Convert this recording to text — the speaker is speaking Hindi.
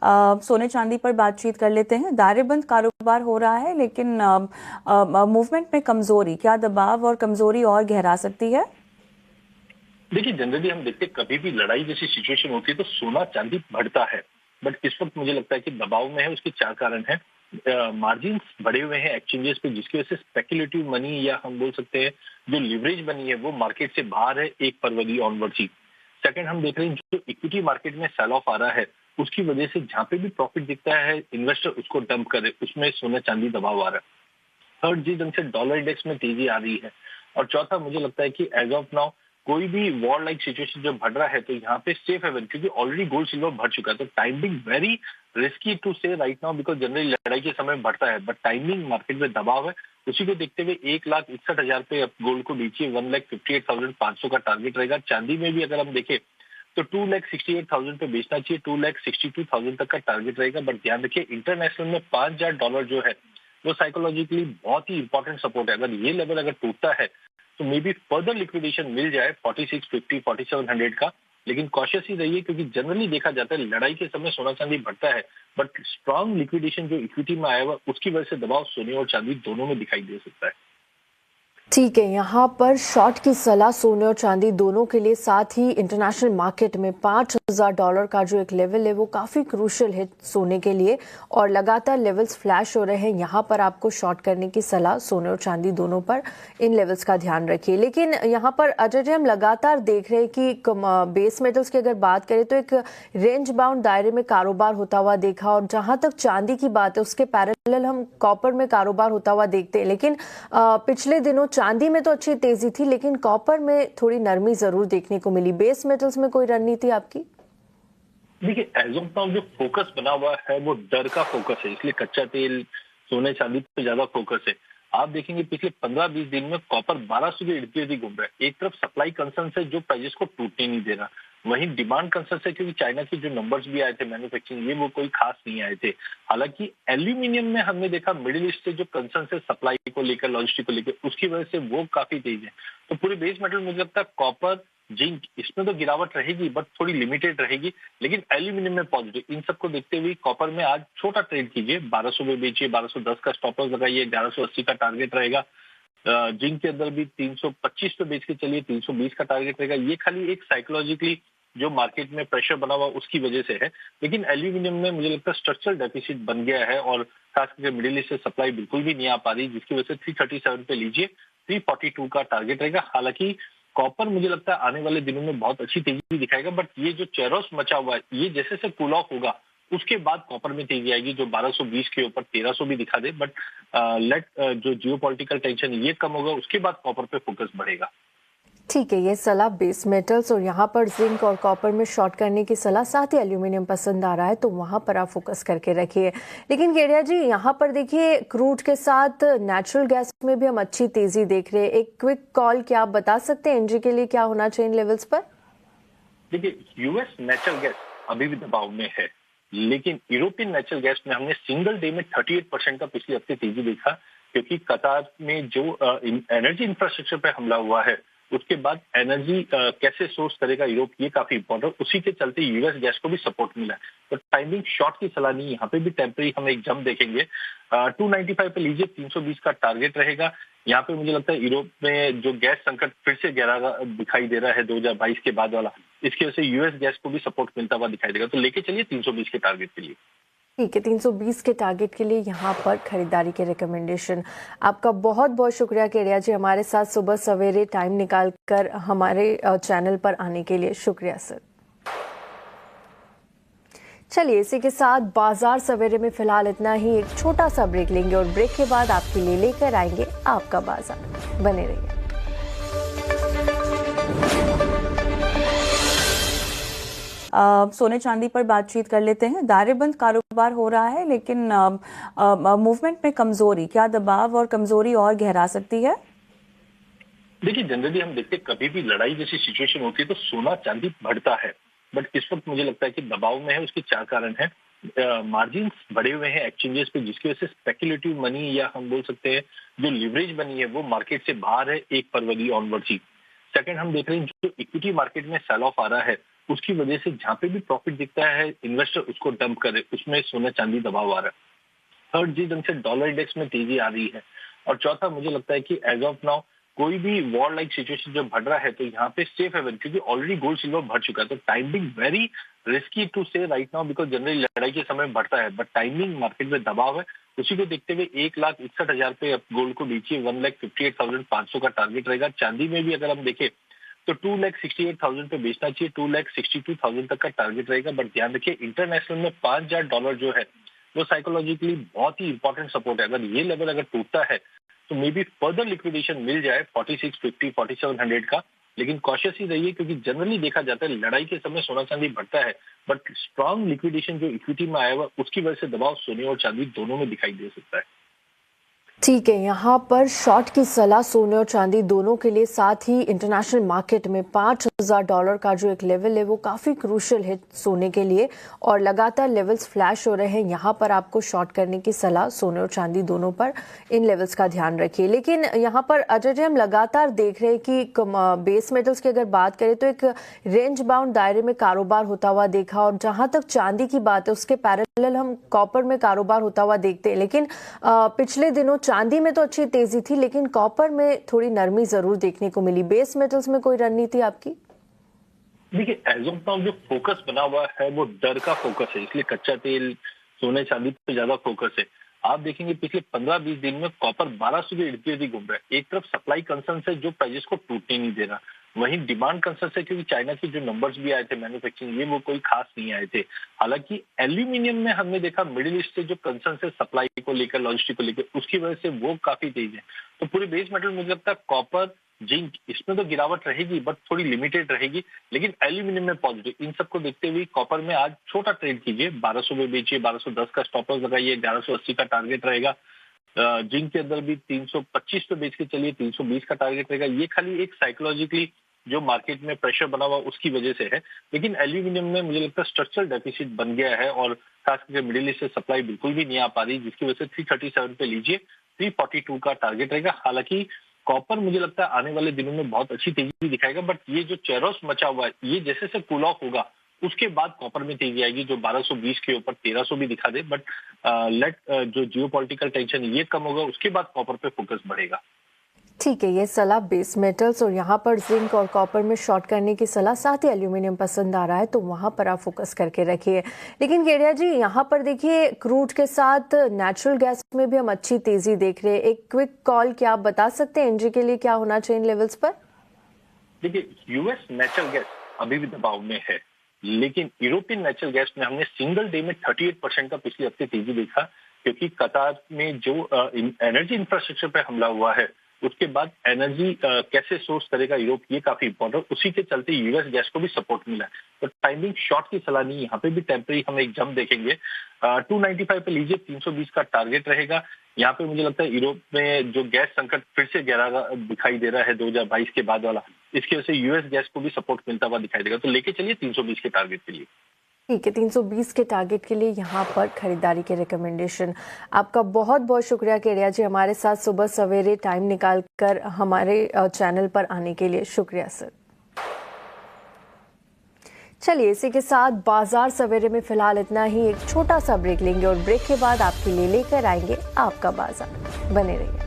सोने चांदी पर बातचीत कर लेते हैं। दायरेबंद कारोबार हो रहा है, लेकिन मूवमेंट में कमजोरी, क्या दबाव और कमजोरी और गहरा सकती है? देखिए, जनरली हम देखते हैं कभी भी लड़ाई जैसी सिचुएशन होती है तो सोना चांदी बढ़ता है। बट इस वक्त मुझे लगता है कि दबाव में है। उसके चार कारण हैं। मार्जिन बढ़े हुए हैं एक्सचेंजेस पे, जिसकी वजह से स्पेकुलेटिव मनी या हम बोल सकते हैं जो लिवरेज मनी है वो मार्केट से बाहर है 1 फरवरी ऑनवर्ड्स ही। सेकंड, हम देख रहे हैं जो इक्विटी मार्केट में सेल ऑफ आ रहा है उसकी वजह से जहां पे भी प्रॉफिट दिखता है इन्वेस्टर उसको डंप करे, उसमें सोना चांदी दबाव आ रहा है। थर्ड, जिस ढंग से डॉलर इंडेक्स में तेजी आ रही है। और चौथा, मुझे लगता है कि एज ऑफ नाउ कोई भी वॉर लाइक सिचुएशन जब बढ़ रहा है तो यहाँ पे सेफ हेवन, क्योंकि ऑलरेडी गोल्ड सिल्वर बढ़ चुका है, तो टाइमिंग वेरी रिस्की टू से राइट नाउ, बिकॉज जनरली लड़ाई के समय बढ़ता है बट टाइमिंग मार्केट में दबाव है। उसी को देखते हुए 1,61,000 पे अब गोल्ड को नीचे 1,58,500 का टारगेट रहेगा। चांदी में भी अगर हम देखें तो 2,68,000 पे बेचना चाहिए, 2,62,000 तक का टारगेट रहेगा। बट ध्यान रखिए इंटरनेशनल में $5,000 जो है वो साइकोलॉजिकली बहुत ही इंपॉर्टेंट सपोर्ट है। अगर ये लेवल अगर टूटता है तो मे बी फर्दर लिक्विडेशन मिल जाए 4650 4700 का। लेकिन कॉशियस ही रहिए, क्योंकि जनरली देखा जाता है लड़ाई के समय सोना चांदी बढ़ता है बट स्ट्रांग लिक्विडेशन जो इक्विटी में आया हुआ उसकी वजह से दबाव सोने और चांदी दोनों में दिखाई दे सकता है। ठीक है, यहाँ पर शॉर्ट की सलाह सोने और चांदी दोनों के लिए, साथ ही इंटरनेशनल मार्केट में $5,000 का जो एक लेवल है वो काफ़ी क्रूशल है सोने के लिए, और लगातार लेवल्स फ्लैश हो रहे हैं। यहाँ पर आपको शॉर्ट करने की सलाह सोने और चांदी दोनों पर, इन लेवल्स का ध्यान रखिए। लेकिन यहाँ पर अजय जी, हम लगातार देख रहे हैं कि बेस मेटल्स की अगर बात करें तो एक रेंज बाउंड दायरे में कारोबार होता हुआ देखा, और जहाँ तक चांदी की बात है उसके पैरेलल हम कॉपर में कारोबार होता हुआ देखते हैं। लेकिन पिछले दिनों चांदी में तो अच्छी तेजी थी, लेकिन कॉपर में थोड़ी नरमी जरूर देखने को मिली। बेस मेटल्स में कोई रणनीति आपकी? देखिए, एज ऑफ नाउ जो फोकस बना हुआ है वो डर का फोकस है, इसलिए कच्चा तेल सोने चांदी पे ज्यादा फोकस है। आप देखेंगे पिछले 15-20 दिन में कॉपर 1200 के इर्द गिर्द ही घूम रहा है। एक तरफ सप्लाई कंसर्न है जो प्राइसेस को टूटने नहीं दे रहा, वहीं डिमांड कंसर्न है क्योंकि चाइना के जो नंबर्स भी आए थे मैन्युफैक्चरिंग ये वो कोई खास नहीं आए थे। हालांकि एल्यूमिनियम में हमने देखा मिडिल ईस्ट से जो कंसर्न है सप्लाई को लेकर, लॉजिस्टिक को लेकर, उसकी वजह से वो काफी तेज है। तो पूरे बेस मेटल मुझे लगता है कॉपर, जिंक, इसमें तो गिरावट रहेगी बट थोड़ी लिमिटेड रहेगी। लेकिन एल्यूमिनियम में पॉजिटिव। इन सबको देखते हुए कॉपर में आज छोटा ट्रेड कीजिए, 1200 में बेचिए, 1210 का स्टॉप लॉस लगाइए, 1180 का टारगेट रहेगा। जिंक के अंदर भी 325 पे बेच के चलिए, 320 का टारगेट रहेगा। ये खाली एक साइकोलॉजिकली जो मार्केट में प्रेशर बना हुआ उसकी वजह से है। लेकिन एल्यूमिनियम में मुझे लगता है स्ट्रक्चरल डेफिसिट बन गया है और खास करके मिडिल ईस्ट से सप्लाई बिल्कुल भी नहीं आ पा रही, जिसकी वजह से 337 पे लीजिए, 342 का टारगेट रहेगा। हालांकि कॉपर मुझे लगता है आने वाले दिनों में बहुत अच्छी तेजी दिखाएगा, बट ये जो चेरोस मचा हुआ है ये जैसे से कूल ऑफ होगा उसके बाद कॉपर में तेजी आएगी, जो 1220 के ऊपर 1300 भी दिखा दे। बट जो जियोपॉलिटिकल टेंशन ये कम होगा उसके बाद कॉपर पे फोकस बढ़ेगा। ठीक है, ये सलाह बेस मेटल्स और यहाँ पर जिंक और कॉपर में शॉर्ट करने की सलाह, साथ ही एल्यूमिनियम पसंद आ रहा है तो वहाँ पर आप फोकस करके रखिए। लेकिन केडिया जी, यहाँ पर देखिए क्रूड के साथ नेचुरल गैस में भी हम अच्छी तेजी देख रहे हैं। एक क्विक कॉल क्या आप बता सकते हैं एनजी के लिए क्या होना चाहिए इन लेवल्स पर? देखिए, यूएस नेचुरल गैस अभी भी दबाव में है, लेकिन यूरोपियन नेचुरल गैस में हमने सिंगल डे में 38% का पिछले हफ्ते तेजी देखा, क्योंकि कतार में जो एनर्जी इंफ्रास्ट्रक्चर पे हमला हुआ है उसके बाद एनर्जी कैसे सोर्स करेगा यूरोप, ये काफी इंपॉर्टेंट। उसी के चलते यूएस गैस को भी सपोर्ट मिला है। तो टाइमिंग शॉर्ट की सलाह नहीं, यहाँ पे भी टेम्पररी हम एक जंप देखेंगे। 295 पे लीजिए, 320 का टारगेट रहेगा। यहाँ पे मुझे लगता है यूरोप में जो गैस संकट फिर से गहरा दिखाई दे रहा है 2022 के बाद वाला, इसकी वजह से यूएस गैस को भी सपोर्ट मिलता हुआ दिखाई देगा। तो लेके चलिए 320 के टारगेट के लिए। ठीक है, 320 के टारगेट के लिए यहाँ पर खरीदारी के रिकमेंडेशन। आपका बहुत बहुत शुक्रिया केडिया जी, हमारे साथ सुबह सवेरे टाइम निकाल कर हमारे चैनल पर आने के लिए शुक्रिया सर। चलिए, इसी के साथ बाजार सवेरे में फिलहाल इतना ही। एक छोटा सा ब्रेक लेंगे और ब्रेक के बाद आपके लिए लेकर आएंगे आपका बाजार। बने रहिए। सोने चांदी पर बातचीत कर लेते हैं। दायरेबंद कारोबार हो रहा है, लेकिन मूवमेंट में कमजोरी, क्या दबाव और कमजोरी और गहरा सकती है? देखिए, जनरली हम देखते हैं कभी भी लड़ाई जैसी सिचुएशन होती है तो सोना चांदी बढ़ता है, बट इस वक्त मुझे लगता है कि दबाव में है। उसके चार कारण हैं। मार्जिन बढ़े हुए हैं एक्सचेंजेस पे, जिसकी वजह से स्पेकुलेटिव मनी या हम बोल सकते हैं जो लिवरेज मनी है वो मार्केट से बाहर है 1 फरवरी ऑनवर्ड्स ही। सेकंड, हम देख रहे हैं जो इक्विटी मार्केट में सेल ऑफ आ रहा है उसकी वजह से जहाँ पे भी प्रॉफिट दिखता है इन्वेस्टर उसको डंप करे, उसमें सोना चांदी दबाव आ रहा है। थर्ड, जिस ढंग से डॉलर इंडेक्स में तेजी आ रही है, और चौथा मुझे लगता है कि एज ऑफ नाउ कोई भी वॉर लाइक सिचुएशन जब बढ़ रहा है तो यहाँ पे सेफ हेवन, क्योंकि ऑलरेडी गोल्ड सिल्वर बढ़ चुका है, तो टाइमिंग वेरी रिस्की टू से राइट नाउ, बिकॉज जनरली लड़ाई के समय बढ़ता है, बट टाइमिंग मार्केट में दबाव है। उसी को देखते हुए 1,61,000 पे अब गोल्ड को नीचे 1,58,500 का टारगेट रहेगा। चांदी में भी अगर हम देखें तो 2,68,000 पे बेचना चाहिए, 2,62,000 तक का टारगेट रहेगा। बट ध्यान रखिए इंटरनेशनल में $5,000 जो है वो साइकोलॉजिकली बहुत ही इंपॉर्टेंट सपोर्ट है। अगर ये लेवल अगर टूटता है तो मे बी फर्दर लिक्विडेशन मिल जाए 4650 4700 का, लेकिन कॉशियस ही रहिए, क्योंकि जनरली देखा जाता है लड़ाई के समय सोना चांदी बढ़ता है, बट स्ट्रांग लिक्विडेशन जो इक्विटी में आया हुआ उसकी वजह से दबाव सोने और चांदी दोनों में दिखाई दे सकता है। ठीक है, यहाँ पर शॉर्ट की सलाह सोने और चांदी दोनों के लिए, साथ ही इंटरनेशनल मार्केट में $5,000 का जो एक लेवल है वो काफी क्रूशियल है सोने के लिए, और लगातार लेवल्स फ्लैश हो रहे हैं। यहाँ पर आपको शॉर्ट करने की सलाह सोने और चांदी दोनों पर, इन लेवल्स का ध्यान रखिए। लेकिन यहाँ पर अजय जी हम लगातार देख रहे हैं कि बेस मेटल्स की अगर बात करें तो एक रेंज बाउंड दायरे में कारोबार होता हुआ देखा, और जहां तक चांदी की बात है उसके पैरेलल हम कॉपर में कारोबार होता हुआ देखते हैं। लेकिन पिछले दिनों चांदी में तो अच्छी तेजी थी, लेकिन कॉपर में थोड़ी नरमी जरूर देखने को मिली। बेस मेटल्स में कोई रणनीति आपकी? देखिए एज ऑफ नाउ जो फोकस बना हुआ है वो डर का फोकस है, इसलिए कच्चा तेल सोने चांदी पे ज्यादा फोकस है। आप देखेंगे पिछले 15-20 दिन में कॉपर 1200 के इर्द गिर्द ही घूम रहा है। एक तरफ सप्लाई कंसर्न है जो प्राइसेस को टूटने नहीं दे रहा, वहीं डिमांड कंसर्न है क्योंकि चाइना के जो नंबर्स भी आए थे मैन्युफैक्चरिंग ये वो कोई खास नहीं आए थे। हालांकि एल्यूमिनियम में हमने देखा मिडिल ईस्ट से जो कंसर्न है सप्लाई को लेकर, लॉजिस्टिक को लेकर, उसकी वजह से वो काफी तेज है। तो पूरे बेस मेटल मुझे लगता है कॉपर जिंक इसमें तो गिरावट रहेगी बट थोड़ी लिमिटेड रहेगी, लेकिन एल्यूमिनियम में पॉजिटिव। इन सबको देखते हुए कॉपर में आज छोटा ट्रेड कीजिए, 1200 में बेचिए, 1210 का स्टॉप लॉस लगाइए, 1180 का टारगेट रहेगा। जिंक के अंदर भी 325 पे बेच के चलिए, 320 का टारगेट रहेगा। ये खाली एक साइकोलॉजिकली जो मार्केट में प्रेशर बना हुआ उसकी वजह से है, लेकिन एल्यूमिनियम में मुझे लगता है स्ट्रक्चरल डेफिसिट बन गया है, और खास करके मिडिल ईस्ट से सप्लाई बिल्कुल भी नहीं आ पा रही, जिसकी वजह से 337 पे लीजिए, 342 का टारगेट रहेगा। हालांकि कॉपर मुझे लगता है आने वाले दिनों में बहुत अच्छी तेजी दिखाएगा, बट ये जो चेरोस मचा हुआ है ये जैसे से कूल ऑफ होगा उसके बाद कॉपर में तेजी आएगी, जो 1220 के ऊपर 1300 भी दिखा दे। बट जो जियोपॉलिटिकल टेंशन ये कम होगा उसके बाद कॉपर पे फोकस बढ़ेगा। ठीक है, ये सलाह बेस मेटल्स और यहाँ पर जिंक और कॉपर में शॉर्ट करने की सलाह, साथ ही एल्यूमिनियम पसंद आ रहा है तो वहां पर आप फोकस करके रखिए। लेकिन केडिया जी यहाँ पर देखिए क्रूड के साथ नेचुरल गैस में भी हम अच्छी तेजी देख रहे हैं। एक क्विक कॉल क्या आप बता सकते हैं एनजी के लिए क्या होना चाहिए इन लेवल्स पर? देखिए यूएस नेचुरल गैस अभी भी दबाव में है, लेकिन यूरोपियन नेचुरल गैस में हमने सिंगल डे में 38% का पिछले हफ्ते तेजी देखा, क्योंकि कतार में जो एनर्जी इंफ्रास्ट्रक्चर पे हमला हुआ है उसके बाद एनर्जी कैसे सोर्स करेगा यूरोप, ये काफी इंपॉर्टेंट, उसी के चलते यूएस गैस को भी सपोर्ट मिला है। तो टाइमिंग शॉर्ट की सलाह नहीं, यहाँ पे भी टेम्पररी हम एक जंप देखेंगे। 295 पे लीजिए, 320 का टारगेट रहेगा। यहाँ पे मुझे लगता है यूरोप में जो गैस संकट फिर से गहरा दिखाई दे रहा है 2022 के बाद वाला, इसकी वजह से यूएस गैस को भी सपोर्ट मिलता हुआ दिखाई देगा। तो लेके चलिए 320 के टारगेट के लिए। ठीक है, 320 के टारगेट के लिए यहाँ पर खरीदारी के रिकमेंडेशन। आपका बहुत बहुत शुक्रिया केडिया जी, हमारे साथ सुबह सवेरे टाइम निकाल कर हमारे चैनल पर आने के लिए शुक्रिया सर। चलिए इसी के साथ बाजार सवेरे में फिलहाल इतना ही। एक छोटा सा ब्रेक लेंगे और ब्रेक के बाद आपके लिए लेकर आएंगे आपका बाजार। बने रहिए।